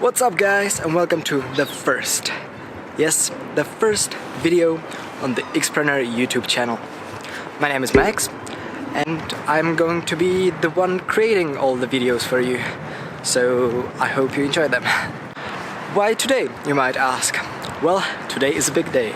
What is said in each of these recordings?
What's up guys, and welcome to the first video on the Entrepreneur YouTube channel. My name is Max and I'm going to be the one creating all the videos for you, so I hope you enjoy them. Why today, you might ask? Well, today is a big day.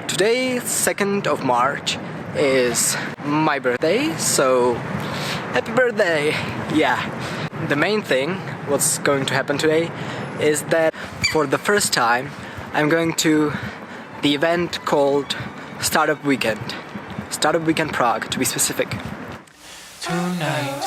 Today, 2nd of March, is my birthday, so happy birthday! Yeah, the main thing, what's going to happen today, is that for the first time I'm going to the event called Startup Weekend Prague, to be specific. Tonight.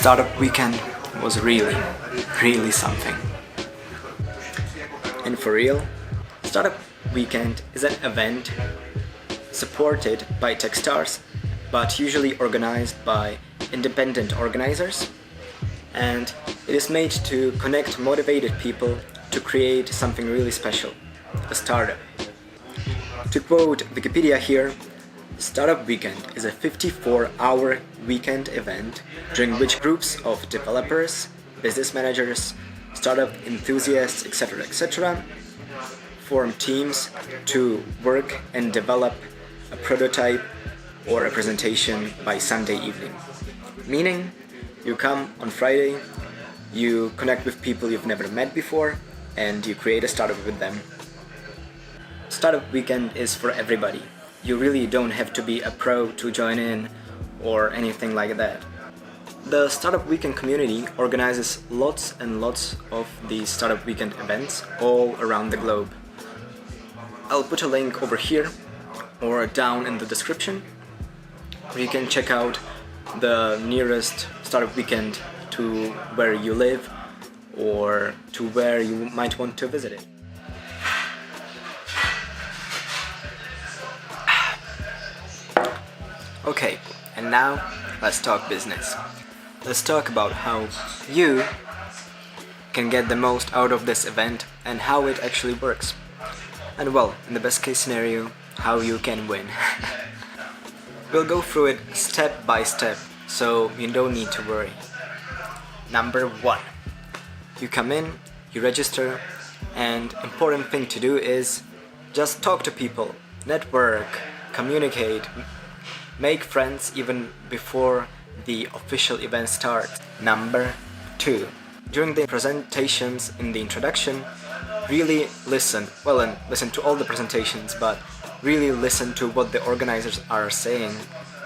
Startup Weekend was really something. And for real, Startup Weekend is an event supported by Techstars, but usually organized by independent organizers, and it is made to connect motivated people to create something really special, a startup. To quote Wikipedia here, Startup Weekend is a 54-hour weekend event during which groups of developers, business managers, startup enthusiasts, etc. form teams to work and develop a prototype or a presentation by Sunday evening. Meaning, you come on Friday, you connect with people you've never met before, and you create a startup with them. Startup Weekend is for everybody. You really don't have to be a pro to join in or anything like that. The Startup Weekend community organizes lots and lots of these Startup Weekend events all around the globe. I'll put a link over here or down in the description where you can check out the nearest Startup Weekend to where you live or to where you might want to visit it. Okay, and now let's talk business. Let's talk about how you can get the most out of this event and how it actually works. And well, in the best case scenario, how you can win. We'll go through it step by step, so you don't need to worry. Number 1. You come in, you register, and important thing to do is just talk to people, network, communicate, make friends even before the official event starts. Number 2. During the presentations in the introduction, really listen. Well, and listen to all the presentations, but really listen to what the organizers are saying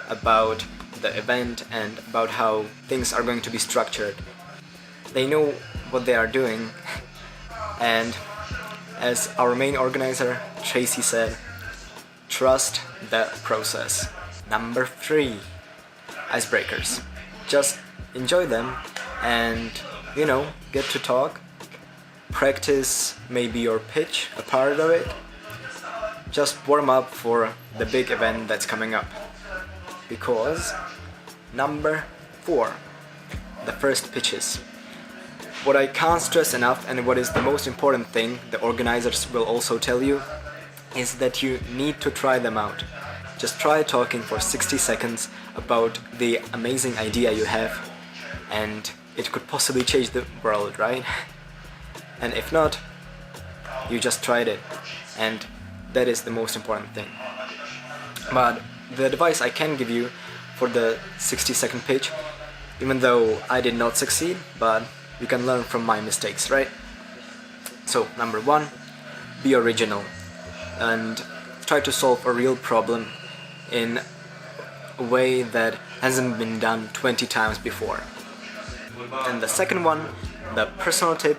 about the event and about how things are going to be structured. They know what they are doing, and as our main organizer, Tracy, said, trust the process. Number 3. Icebreakers. Just enjoy them and, get to talk. Practice maybe your pitch, a part of it. Just warm up for the big event that's coming up. Because number 4. The first pitches. What I can't stress enough, and what is the most important thing the organizers will also tell you, is that you need to try them out. Just try talking for 60 seconds about the amazing idea you have, and it could possibly change the world, right? And if not, you just tried it, and that is the most important thing. But the advice I can give you for the 60-second pitch, even though I did not succeed, but you can learn from my mistakes, right? So, number 1, be original and try to solve a real problem in a way that hasn't been done 20 times before. And the second one, the personal tip,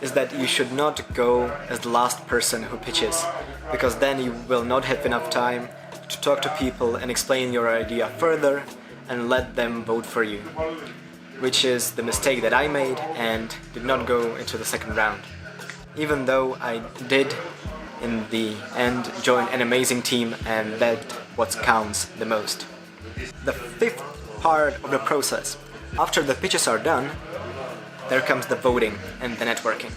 is that you should not go as the last person who pitches, because then you will not have enough time to talk to people and explain your idea further and let them vote for you, which is the mistake that I made and did not go into the second round. Even though I did in the end join an amazing team, and that's what counts the most. The fifth part of the process. After the pitches are done, there comes the voting and the networking.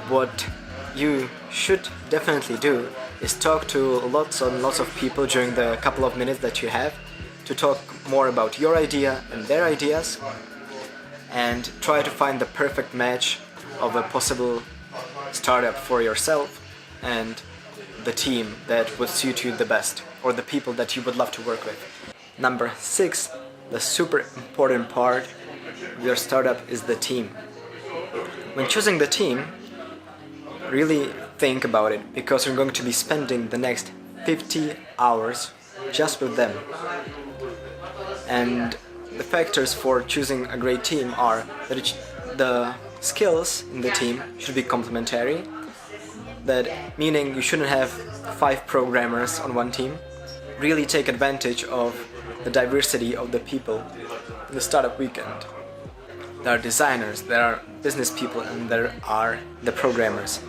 What you should definitely do is talk to lots and lots of people during the couple of minutes that you have to talk more about your idea and their ideas, and try to find the perfect match of a possible startup for yourself and the team that would suit you the best, or the people that you would love to work with. Number 6, the super important part of your startup is the team. When choosing the team, really think about it, because you're going to be spending the next 50 hours just with them. And the factors for choosing a great team are that the skills in the team should be complementary, that meaning you shouldn't have 5 programmers on one team. Really take advantage of the diversity of the people in the startup weekend. There are designers, there are business people, and there are the programmers.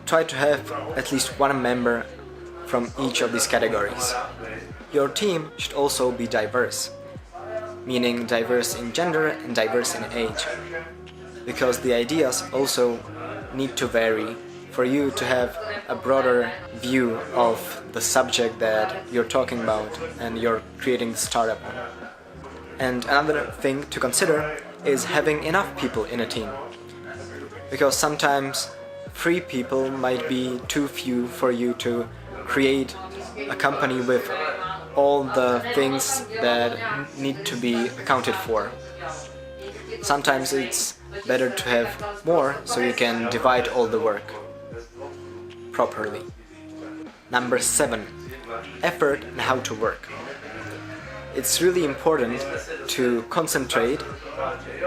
Try to have at least one member from each of these categories. Your team should also be diverse, meaning diverse in gender and diverse in age, because the ideas also need to vary for you to have a broader view of the subject that you're talking about and you're creating the startup on. And another thing to consider is having enough people in a team, because sometimes 3 people might be too few for you to create a company with all the things that need to be accounted for. Sometimes it's better to have more so you can divide all the work properly. Number 7, effort and how to work. It's really important to concentrate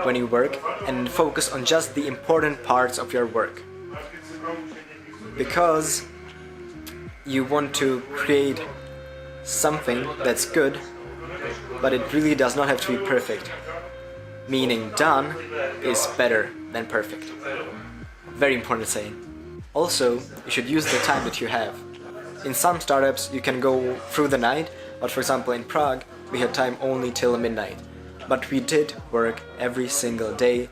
when you work and focus on just the important parts of your work, because you want to create something that's good, but it really does not have to be perfect, meaning done is better than perfect. Very important saying. Also, you should use the time that you have. In some startups you can go through the night, but for example in Prague we had time only till midnight. But we did work every single day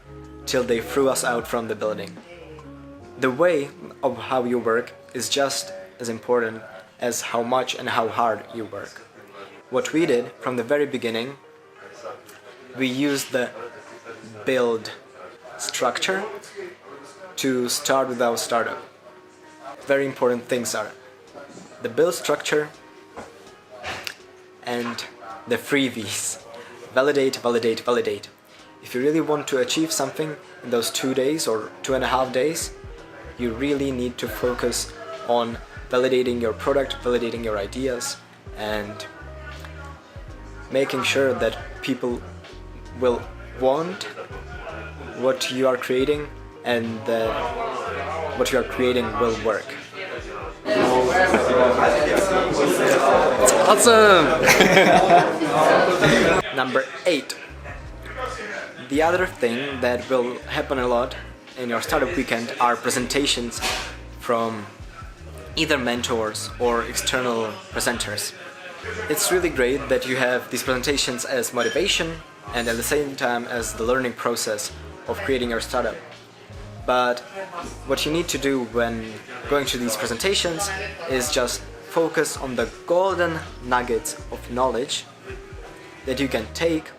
till they threw us out from the building. The way of how you work is just as important as how much and how hard you work. What we did from the very beginning, we used the build structure to start with our startup. Very important things are the build structure and the 3 V's. Validate, validate, validate. If you really want to achieve something in those 2 days or 2.5 days, you really need to focus on validating your product, validating your ideas, and making sure that people will want what you are creating and that what you are creating will work. It's awesome! Number 8. The other thing that will happen a lot in your startup weekend are presentations from either mentors or external presenters. It's really great that you have these presentations as motivation and at the same time as the learning process of creating your startup. But what you need to do when going to these presentations is just focus on the golden nuggets of knowledge that you can take,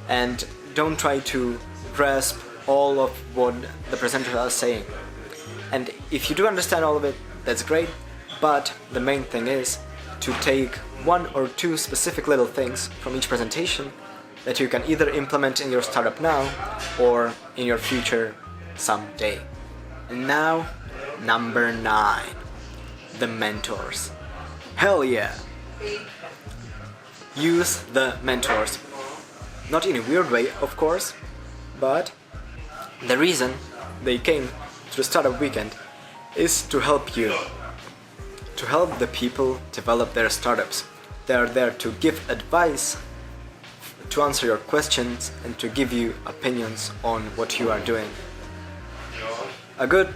and don't try to grasp all of what the presenters are saying. And if you do understand all of it, that's great, but the main thing is to take 1 or 2 specific little things from each presentation that you can either implement in your startup now or in your future someday. And now, number 9, the mentors. Hell yeah! Use the mentors. Not in a weird way, of course, but the reason they came to the startup weekend is to help you. to help the people develop their startups. They are there to give advice, to answer your questions, and to give you opinions on what you are doing. A good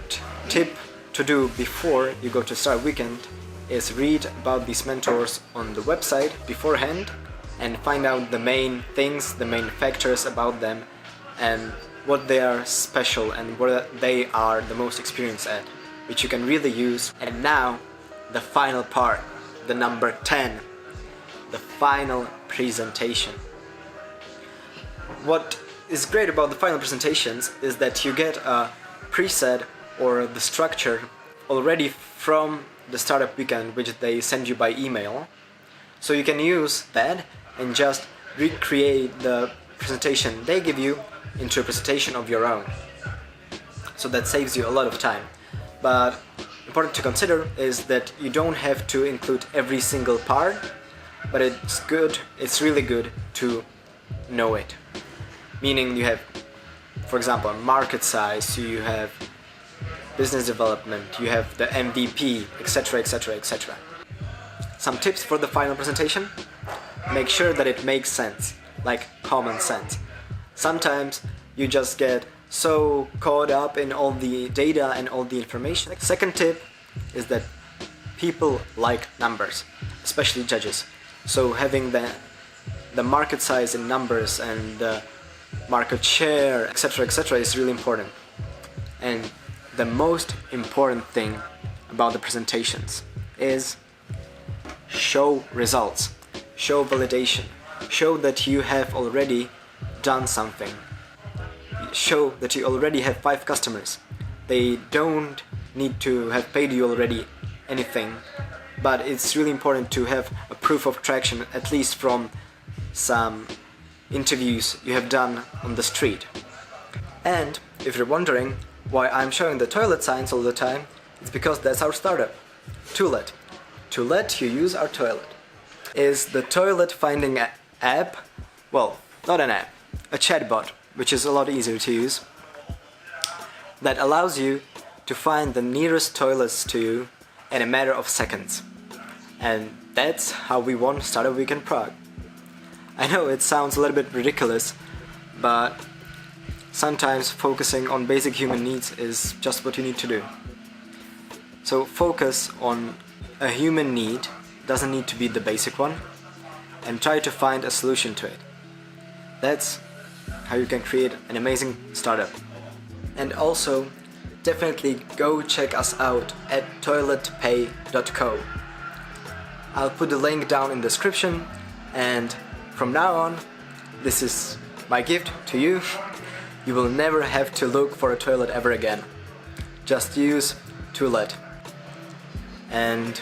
tip to do before you go to Startup Weekend is read about these mentors on the website beforehand and find out the main things, the main factors about them, and what they are special and what they are the most experienced at, which you can really use. And now, the final part, the number 10, the final presentation. What is great about the final presentations is that you get a preset or the structure already from the Startup Weekend, which they send you by email. So you can use that and just recreate the presentation they give you into a presentation of your own. So that saves you a lot of time. But important to consider is that you don't have to include every single part, but it's really good to know it. Meaning you have, for example, market size, you have business development, you have the MVP, etc, etc, etc. Some tips for the final presentation: make sure that it makes sense, like common sense. Sometimes you just get so caught up in all the data and all the information. Second tip is that people like numbers, especially judges. So having the market size in numbers and the market share, etc, etc, is really important. And the most important thing about the presentations is show results, show validation, show that you have already done something, show that you already have 5 customers. They don't need to have paid you already anything, but it's really important to have a proof of traction, at least from some interviews you have done on the street. And if you're wondering why I'm showing the toilet signs all the time, it's because that's our startup, Toilet. To let you use our toilet is the toilet finding app. Well, not an app, a chatbot, which is a lot easier to use, that allows you to find the nearest toilets to you in a matter of seconds. And that's how we won Startup Week in Prague. I know it sounds a little bit ridiculous, but sometimes focusing on basic human needs is just what you need to do. So focus on a human need, doesn't need to be the basic one, and try to find a solution to it. That's how you can create an amazing startup. And also, definitely go check us out at toiletpay.co. I'll put the link down in the description, and from now on, this is my gift to you. You will never have to look for a toilet ever again. Just use Toilet. And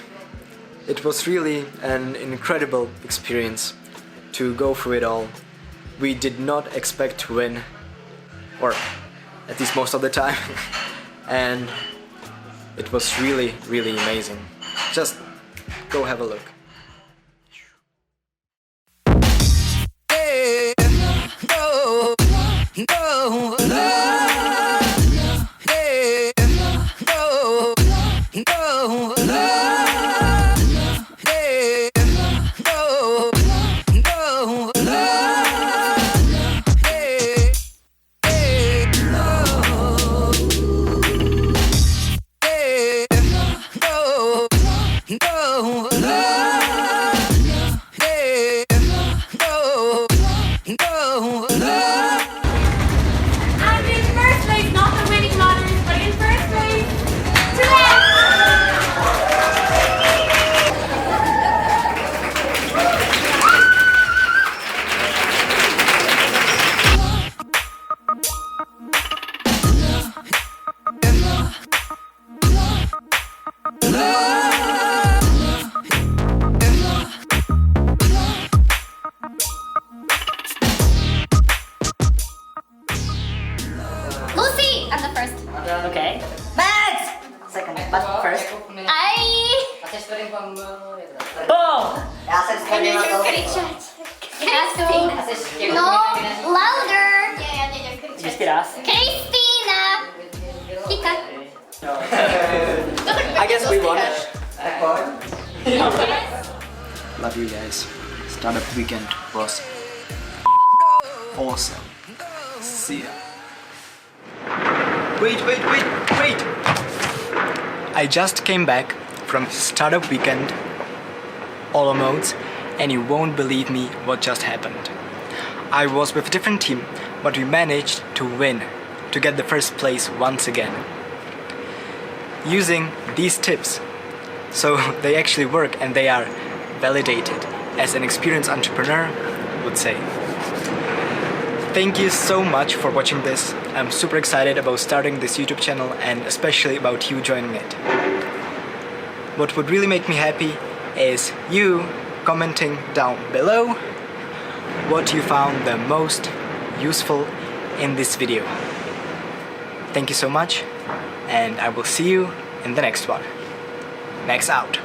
it was really an incredible experience to go through it all. We did not expect to win, or at least most of the time, and it was really, really amazing. Just go have a look. Lucy! I'm the first. Okay. Max! Second, but first. Boom! Já jsem I need you kričet. No, louder! Ještě raz. Kristýna! Kika. I guess we won. Love you guys. Startup weekend was awesome. See ya. Wait. I just came back from startup weekend, all modes, and you won't believe me what just happened. I was with a different team, but we managed to win, to get the first place once again. Using these tips. So they actually work and they are validated, as an experienced entrepreneur would say. Thank you so much for watching this. I'm super excited about starting this YouTube channel and especially about you joining it. What would really make me happy is you commenting down below what you found the most useful in this video. Thank you so much, and I will see you in the next one. Next out.